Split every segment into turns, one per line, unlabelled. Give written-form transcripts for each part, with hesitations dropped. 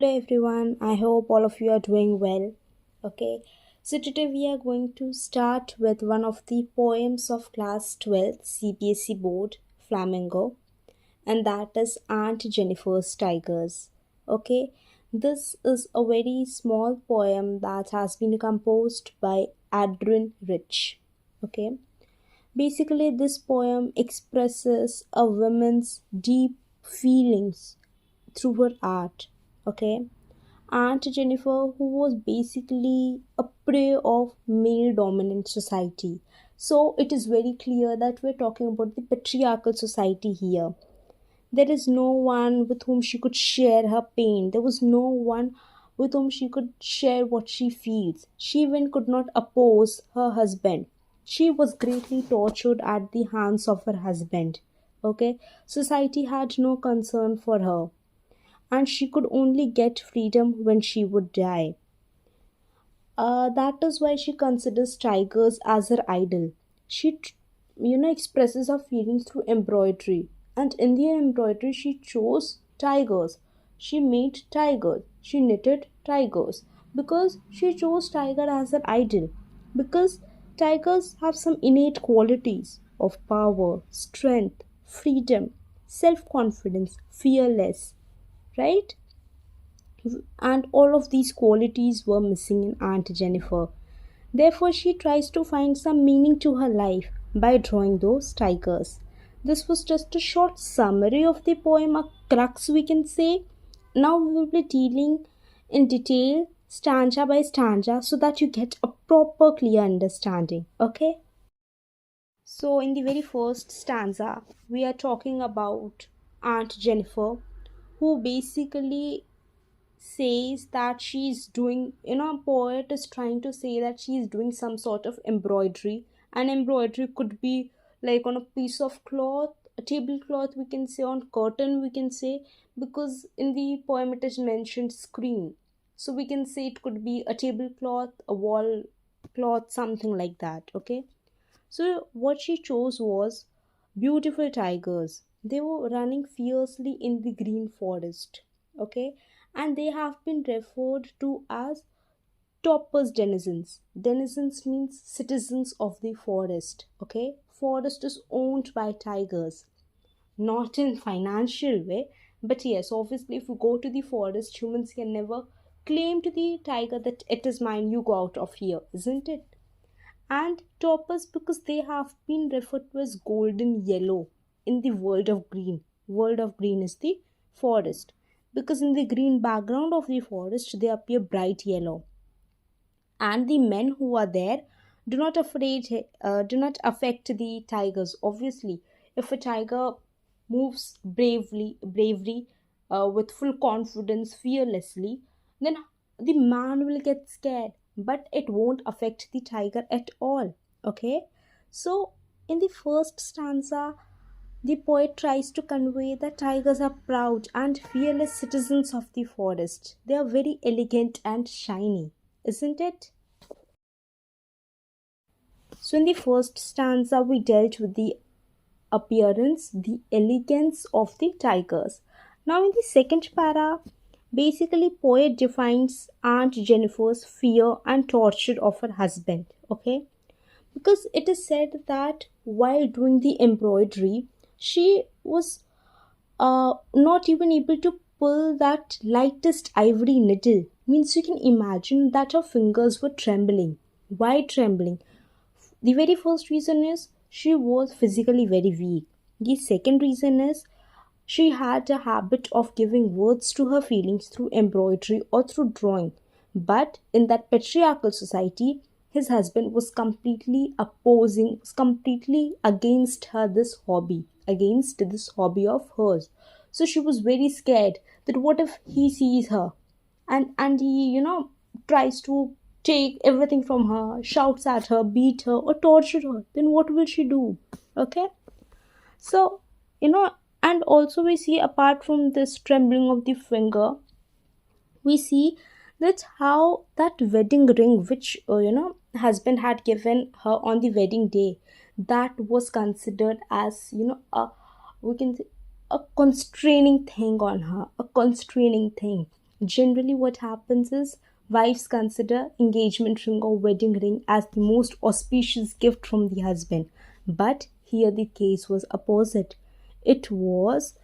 Hello everyone, I hope all of you are doing well. Okay, so today we are going to start with one of the poems of class 12 CBSE board Flamingo, and that is Aunt Jennifer's Tigers. Okay, this is a very small poem that has been composed by Adrian Rich. Okay, basically, this poem expresses a woman's deep feelings through her art. Okay, Aunt Jennifer, who was basically a prey of male dominant society. So it is very clear that we're talking about the patriarchal society here. There is no one with whom she could share her pain. There was no one with whom she could share what she feels. She even could not oppose her husband. She was greatly tortured at the hands of her husband. Okay, society had no concern for her, and she could only get freedom when she would die. That is why she considers tigers as her idol. She expresses her feelings through embroidery, and in the embroidery, she chose tigers. She made tigers. She knitted tigers because she chose tiger as her idol. Because tigers have some innate qualities of power, strength, freedom, self confidence, fearless, right? And all of these qualities were missing in Aunt Jennifer. Therefore, she tries to find some meaning to her life by drawing those tigers. This was just a short summary of the poem, a crux we can say. Now we will be dealing in detail, stanza by stanza, so that you get a proper clear understanding. Okay? So, in the very first stanza, we are talking about Aunt Jennifer, who basically says that she's doing, a poet is trying to say that she's doing some sort of embroidery. And embroidery could be like on a piece of cloth, a tablecloth, we can say, on curtain, we can say, because in the poem it is mentioned screen. So we can say it could be a tablecloth, a wall cloth, something like that. Okay, so what she chose was beautiful tigers. They were running fiercely in the green forest. Okay, and they have been referred to as toppers denizens. Denizens means citizens of the forest. Okay, forest is owned by tigers, not in financial way, but yes, obviously, if you go to the forest, humans can never claim to the tiger that it is mine. You go out of here, isn't it? And topaz because they have been referred to as golden yellow in the world of green. World of green is the forest, because in the green background of the forest they appear bright yellow, and the men who are there do not affect the tigers. Obviously, if a tiger moves bravery, with full confidence, fearlessly, then the man will get scared, but it won't affect the tiger at all. Okay, so in the first stanza, the poet tries to convey that tigers are proud and fearless citizens of the forest. They are very elegant and shiny, isn't it? So, in the first stanza, we dealt with the appearance, the elegance of the tigers. Now, in the second para, basically, poet defines Aunt Jennifer's fear and torture of her husband. Okay, because it is said that while doing the embroidery, she was not even able to pull that lightest ivory needle. Means you can imagine that her fingers were trembling. Why trembling? The very first reason is she was physically very weak. The second reason is she had a habit of giving words to her feelings through embroidery or through drawing. But in that patriarchal society, his husband was completely against this hobby of hers. So she was very scared that what if he sees her, and he, tries to take everything from her, shouts at her, beat her, or torture her, then what will she do? Okay, so, and also we see, apart from this trembling of the finger, we see that how that wedding ring which, husband had given her on the wedding day, that was considered as, we can say, a constraining thing on her, a constraining thing. Generally, what happens is wives consider engagement ring or wedding ring as the most auspicious gift from the husband. But here the case was opposite. It was,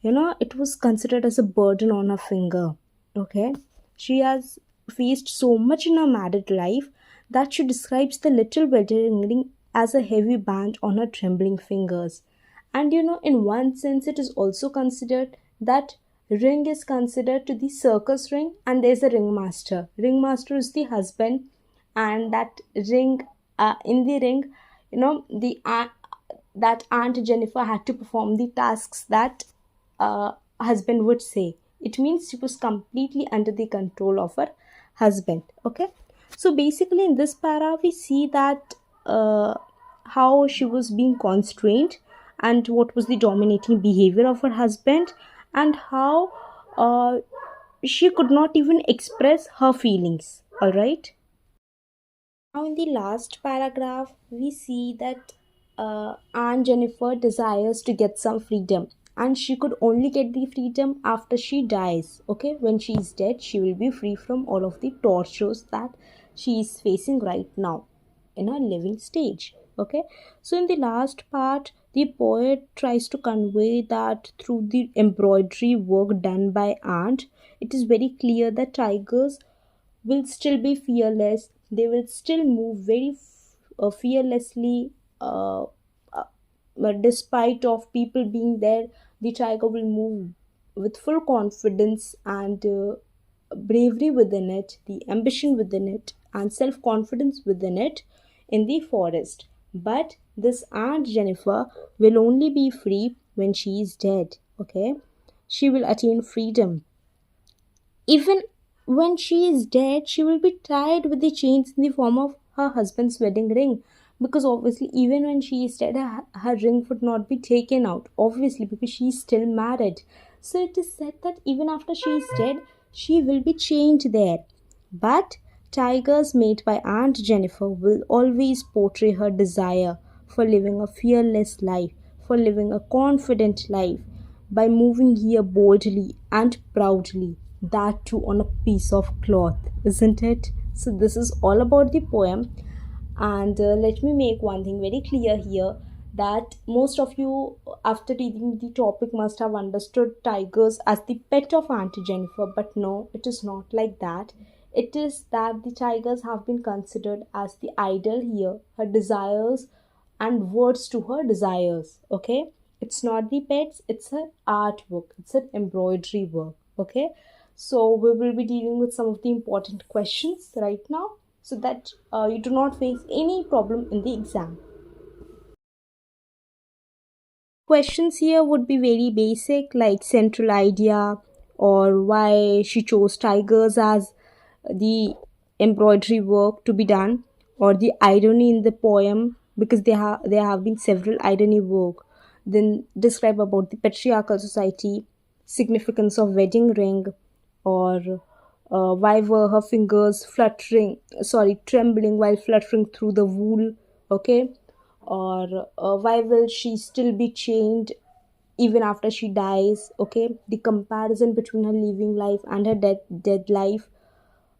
it was considered as a burden on her finger. Okay, she has faced so much in her married life that she describes the little wedding ring as a heavy band on her trembling fingers. And in one sense, it is also considered that ring is considered to the circus ring, and there's a ringmaster. Ringmaster is the husband, and that ring, in the ring, the that Aunt Jennifer had to perform the tasks that husband would say. It means she was completely under the control of her husband. Okay, so basically in this para we see that how she was being constrained, and what was the dominating behavior of her husband, and how she could not even express her feelings. All right. Now, in the last paragraph, we see that Aunt Jennifer desires to get some freedom, and she could only get the freedom after she dies. Okay, when she is dead, she will be free from all of the tortures that she is facing right now in her living stage. Okay, so in the last part, the poet tries to convey that through the embroidery work done by Aunt, it is very clear that tigers will still be fearless. They will still move very fearlessly, but despite of people being there, the tiger will move with full confidence and bravery within it, the ambition within it, and self-confidence within it in the forest. But this Aunt Jennifer will only be free when she is dead. Okay, she will attain freedom. Even when she is dead, she will be tied with the chains in the form of her husband's wedding ring. Because obviously, even when she is dead, her ring would not be taken out. Obviously, because she is still married. So it is said that even after she is dead, she will be chained there. But tigers made by Aunt Jennifer will always portray her desire for living a fearless life, for living a confident life, by moving here boldly and proudly, that too on a piece of cloth, isn't it? So, this is all about the poem. And let me make one thing very clear here, that most of you, after reading the topic, must have understood tigers as the pet of Auntie Jennifer, but no, it is not like that. It is that the tigers have been considered as the idol here, her desires and words to her desires. Okay, it's not the pets, it's her artwork, it's an embroidery work. Okay, so we will be dealing with some of the important questions right now, so that you do not face any problem in the exam. Questions here would be very basic, like central idea, or why she chose tigers as the embroidery work to be done, or the irony in the poem, because there have been several irony work. Then describe about the patriarchal society, significance of wedding ring, or why were her fingers trembling while fluttering through the wool. Okay, or why will she still be chained even after she dies. Okay, the comparison between her living life and her dead life.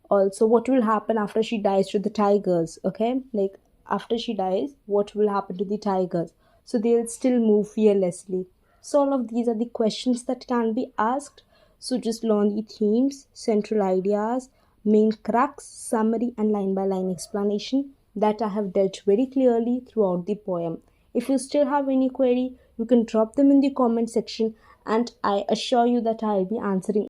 Also, what will happen after she dies to the tigers. Okay, like after she dies, what will happen to the tigers? So they'll still move fearlessly. So all of these are the questions that can be asked. So just learn the themes, central ideas, main crux, summary, and line by line explanation that I have dealt very clearly throughout the poem. If you still have any query, you can drop them in the comment section, and I assure you that I'll be answering